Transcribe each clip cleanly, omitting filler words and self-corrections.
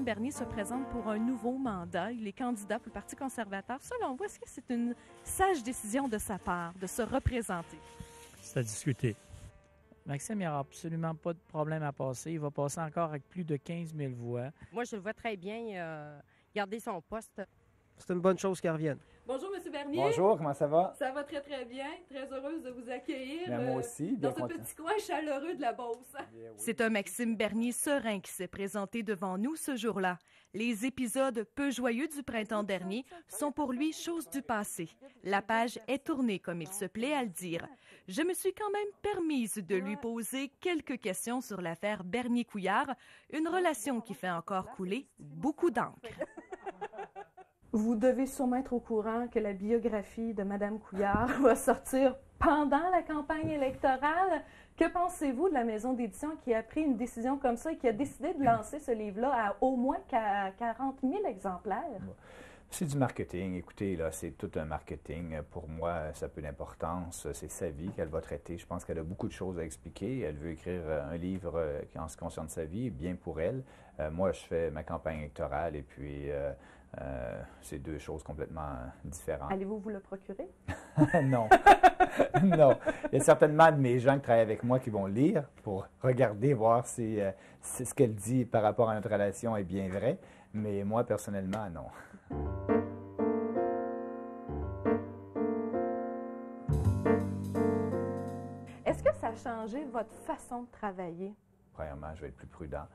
Maxime Bernier se présente pour un nouveau mandat. Il est candidat pour le Parti conservateur. Selon vous, est-ce que c'est une sage décision de sa part de se représenter? C'est à discuter. Maxime, il n'y aura absolument pas de problème à passer. Il va passer encore avec plus de 15 000 voix. Moi, je le vois très bien garder son poste. C'est une bonne chose qu'il revienne. Bonjour, M. Bernier. Bonjour, comment ça va? Ça va très, très bien. Très heureuse de vous accueillir Moi aussi, bien dans ce content. petit coin chaleureux de la Beauce. Bien, oui. C'est un Maxime Bernier serein qui s'est présenté devant nous ce jour-là. Les épisodes peu joyeux du printemps dernier sont pour lui chose du passé. La page est tournée, comme il se plaît à le dire. Je me suis quand même permise de lui poser quelques questions sur l'affaire Bernier-Couillard, une relation qui fait encore couler beaucoup d'encre. Vous devez sûrement être au courant que la biographie de Mme Couillard va sortir pendant la campagne électorale. Que pensez-vous de la maison d'édition qui a pris une décision comme ça et qui a décidé de lancer ce livre-là à au moins 40 000 exemplaires? C'est du marketing. Écoutez, là, c'est tout un marketing. Pour moi, ça a peu d'importance. C'est sa vie qu'elle va traiter. Je pense qu'elle a beaucoup de choses à expliquer. Elle veut écrire un livre qui en ce qui concerne sa vie, bien pour elle. Moi, je fais ma campagne électorale et puis c'est deux choses complètement différentes. Allez-vous vous le procurer? Non. Non. Il y a certainement de mes gens qui travaillent avec moi qui vont lire pour regarder, voir si ce qu'elle dit par rapport à notre relation est bien vrai. Mais moi, personnellement, non. Est-ce que ça a changé votre façon de travailler? Premièrement, je vais être plus prudent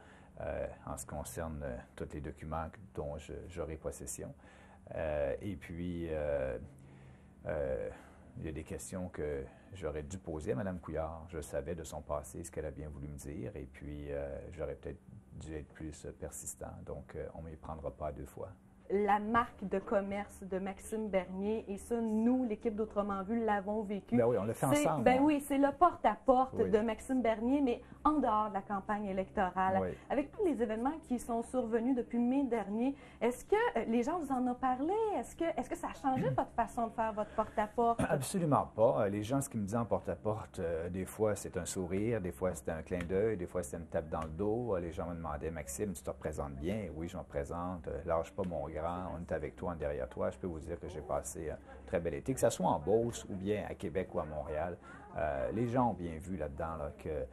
en ce qui concerne tous les documents dont j'aurai possession. Et puis, il y a des questions que j'aurais dû poser à Mme Couillard. Je savais de son passé ce qu'elle a bien voulu me dire. Et puis, j'aurais peut-être dû être plus persistant. Donc, on ne m'y prendra pas deux fois. La marque de commerce de Maxime Bernier, et ça, nous, l'équipe d'Autrement Vu, l'avons vécu. Ben oui, on l'a fait ensemble. Ben oui, c'est le porte-à-porte Oui. de Maxime Bernier, mais en dehors de la campagne électorale. Oui. Avec tous les événements qui sont survenus depuis mai dernier, est-ce que les gens vous en ont parlé? Est-ce que ça a changé votre façon de faire votre porte-à-porte? Absolument pas. Les gens, ce qu'ils me disent en porte-à-porte, des fois, c'est un sourire, des fois, c'est un clin d'œil, des fois, c'est une tape dans le dos. Les gens me demandaient, Maxime, tu te représentes bien? Oui, je me représente. Lâche pas mon grand. On est avec toi, en derrière toi. Je peux vous dire que j'ai passé un très bel été, que ce soit en Beauce ou bien à Québec ou à Montréal. Les gens ont bien vu là-dedans là, que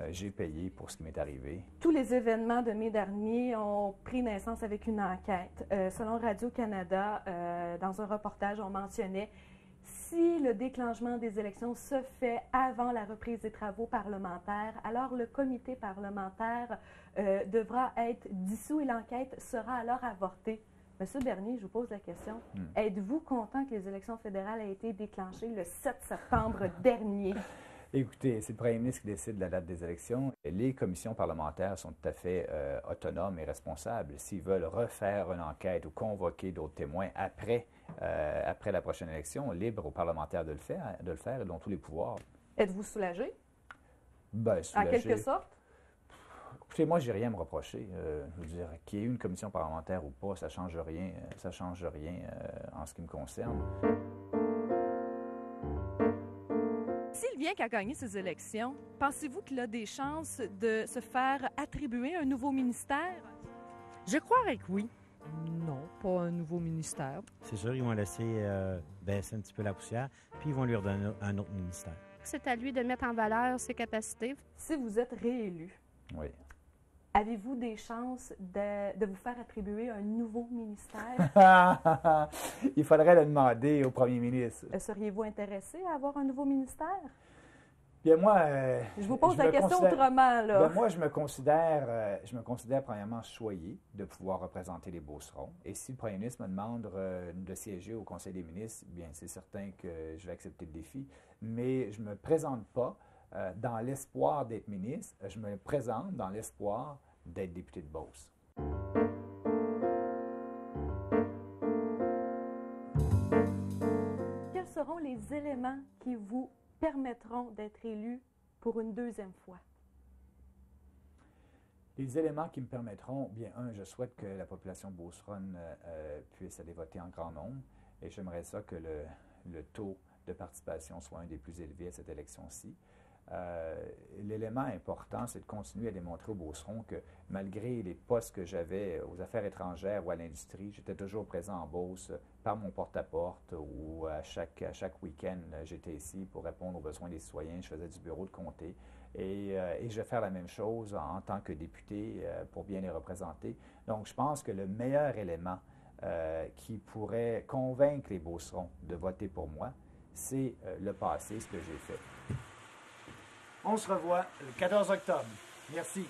j'ai payé pour ce qui m'est arrivé. Tous les événements de mai dernier ont pris naissance avec une enquête. Selon Radio-Canada, dans un reportage, on mentionnait si le déclenchement des élections se fait avant la reprise des travaux parlementaires, alors le comité parlementaire devra être dissous et l'enquête sera alors avortée. Monsieur Bernier, je vous pose la question. Êtes-vous content que les élections fédérales aient été déclenchées le 7 septembre dernier? Écoutez, c'est le premier ministre qui décide de la date des élections. Les commissions parlementaires sont tout à fait autonomes et responsables. S'ils veulent refaire une enquête ou convoquer d'autres témoins après la prochaine élection, libre aux parlementaires de le faire, ils ont tous les pouvoirs. Êtes-vous soulagé? Ben, soulagé. En quelque sorte? Écoutez, moi, j'ai rien à me reprocher. Je veux dire, qu'il y ait eu une commission parlementaire ou pas, ça change rien. Ça change rien en ce qui me concerne. S'il vient qu'à gagner ces élections, pensez-vous qu'il a des chances de se faire attribuer un nouveau ministère? Je croirais que oui. Non, pas un nouveau ministère. C'est sûr, ils vont laisser baisser un petit peu la poussière, puis ils vont lui redonner un autre ministère. C'est à lui de mettre en valeur ses capacités. Si vous êtes réélu, Oui. avez-vous des chances de vous faire attribuer un nouveau ministère? Il faudrait le demander au premier ministre. Seriez-vous intéressé à avoir un nouveau ministère? Bien, moi, Je vous pose je la me question considère- autrement, là. Ben, moi, je me considère premièrement choyé de pouvoir représenter les Beaucerons. Et si le premier ministre me demande de siéger au Conseil des ministres, bien, c'est certain que je vais accepter le défi. Mais je ne me présente pas dans l'espoir d'être ministre. Je me présente dans l'espoir d'être député de Beauce. Quels seront les éléments qui vous permettront d'être élu pour une deuxième fois? Les éléments qui me permettront, bien, je souhaite que la population beauceronne puisse aller voter en grand nombre et j'aimerais ça que le taux de participation soit un des plus élevés à cette élection-ci. L'élément important, c'est de continuer à démontrer aux Beaucerons que malgré les postes que j'avais aux affaires étrangères ou à l'industrie, j'étais toujours présent en Beauce par mon porte-à-porte ou à chaque week-end, j'étais ici pour répondre aux besoins des citoyens. Je faisais du bureau de comté et je vais faire la même chose en tant que député pour bien les représenter. Donc, je pense que le meilleur élément qui pourrait convaincre les Beaucerons de voter pour moi, c'est le passé, ce que j'ai fait. On se revoit le 14 octobre. Merci.